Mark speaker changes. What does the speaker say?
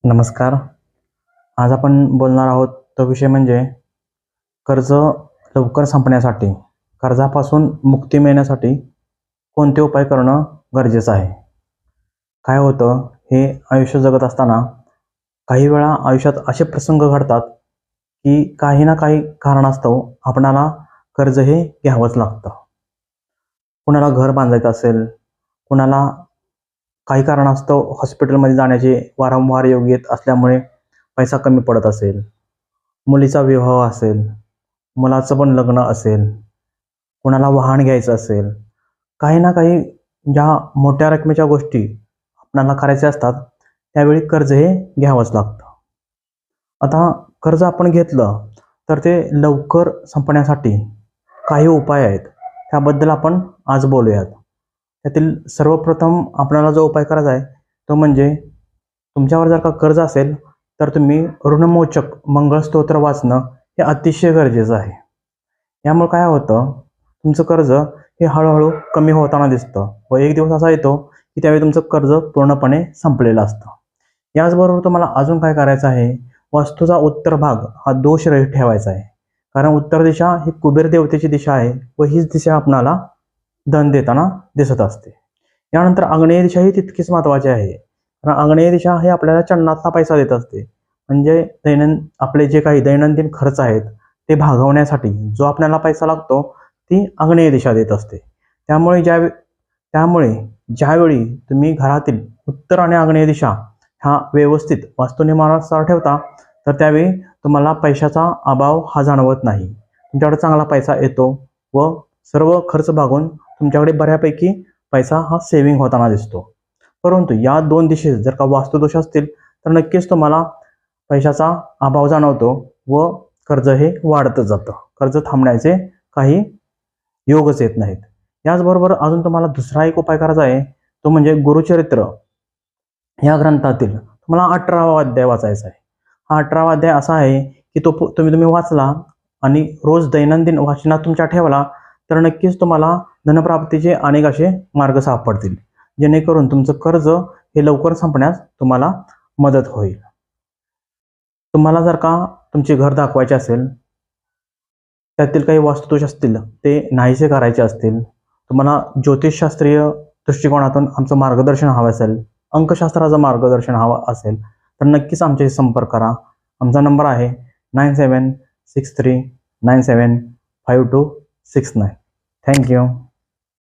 Speaker 1: नमस्कार. आज आपण बोलणार आहोत तो विषय म्हणजे कर्ज लवकर संपण्यासाठी, कर्जापासून मुक्ती मिळण्यासाठी कोणते उपाय करणं गरजेचं आहे. काय होतं, हे आयुष्य जगत असताना काही वेळा आयुष्यात असे प्रसंग घडतात, की काही ना काही कारणास्तव आपणाला कर्ज हे घ्यावंच लागतं. कुणाला घर बांधायचं असेल, कुणाला काही कारणास्तव हॉस्पिटलमध्ये जाण्याचे वारंवार योग येत असल्यामुळे पैसा कमी पडत असेल, मुलीचा विवाह असेल, मुलाचं पण लग्न असेल, कोणाला वाहन घ्यायचं असेल, काही ना काही ज्या मोठ्या रकमेच्या गोष्टी आपल्याला करायच्या असतात, त्यावेळी कर्ज हे घ्यावंच लागतं. आता कर्ज आपण घेतलं, तर ते लवकर संपण्यासाठी काही उपाय आहेत. त्याबद्दल आपण आज बोलूयात. त्यातील सर्वप्रथम आपल्याला जो उपाय करायचा आहे, तो म्हणजे तुमच्यावर जर का कर्ज असेल, तर तुम्ही ऋणमोचक मंगळस्तोत्र वाचणं हे अतिशय गरजेचं आहे. यामुळे काय होतं, तुमचं कर्ज हे हळूहळू कमी होताना दिसतं व एक दिवस असा येतो, की त्यावेळी तुमचं कर्ज पूर्णपणे संपलेलं असतं. याचबरोबर तुम्हाला अजून काय करायचं आहे, वास्तूचा उत्तर भाग हा दोषरहित ठेवायचा आहे. कारण उत्तर दिशा ही कुबेर देवतेची दिशा आहे व हीच दिशा आपणाला धन देताना दिसत असते. यानंतर आग्नेय दिशा ही तितकीच महत्त्वाची आहे. कारण आग्नेय दिशा हे आपल्याला चन्नातला पैसा देत असते. म्हणजे आपले जे काही दैनंदिन खर्च आहेत ते भागवण्यासाठी जो आपल्याला पैसा लागतो, ती आग्नेय दिशा देत असते. त्यामुळे ज्यावेळी तुम्ही घरातील उत्तर आणि आग्नेय दिशा ह्या व्यवस्थित वास्तुनिर्माणानुसार ठेवता, तर त्यावेळी तुम्हाला पैशाचा अभाव हा जाणवत नाही. तुमच्याकडे चांगला पैसा येतो व सर्व खर्च भागून तुमच्याकडे बऱ्यापैकी पैसा हा सेव्हिंग होताना दिसतो. परंतु या दोन दिशेस जर का वास्तुदोष असतील, तर नक्कीच तुम्हाला पैशाचा अभाव जाणवतो व कर्ज हे वाढतच जातं. कर्ज थांबण्याचे काही योगच येत नाहीत. याचबरोबर अजून तुम्हाला दुसरा एक उपाय करायचा आहे, तो म्हणजे गुरुचरित्र या ग्रंथातील तुम्हाला 18वा अध्याय वाचायचा आहे. हा 18वा अध्याय असा आहे, की तो तुम्ही वाचला आणि रोज दैनंदिन वाचनात तुमच्या ठेवला, तर नक्कीच तुम्हाला धनप्राप्तीचे अनेक असे मार्ग सापडतील, जेणेकरून तुमचं कर्ज हे लवकर संपण्यास तुम्हाला मदत होईल. तुम्हाला जर का तुमचे घर दाखवायचे असेल, त्यातील काही वास्तुदोष असतील ते नाहीसे करायचे असतील, तुम्हाला ज्योतिषशास्त्रीय दृष्टिकोनातून आमचं मार्गदर्शन हवं असेल, अंकशास्त्राचं मार्गदर्शन हवं असेल, तर नक्कीच आमच्याशी संपर्क करा. आमचा नंबर आहे 9763975269. थँक्यू.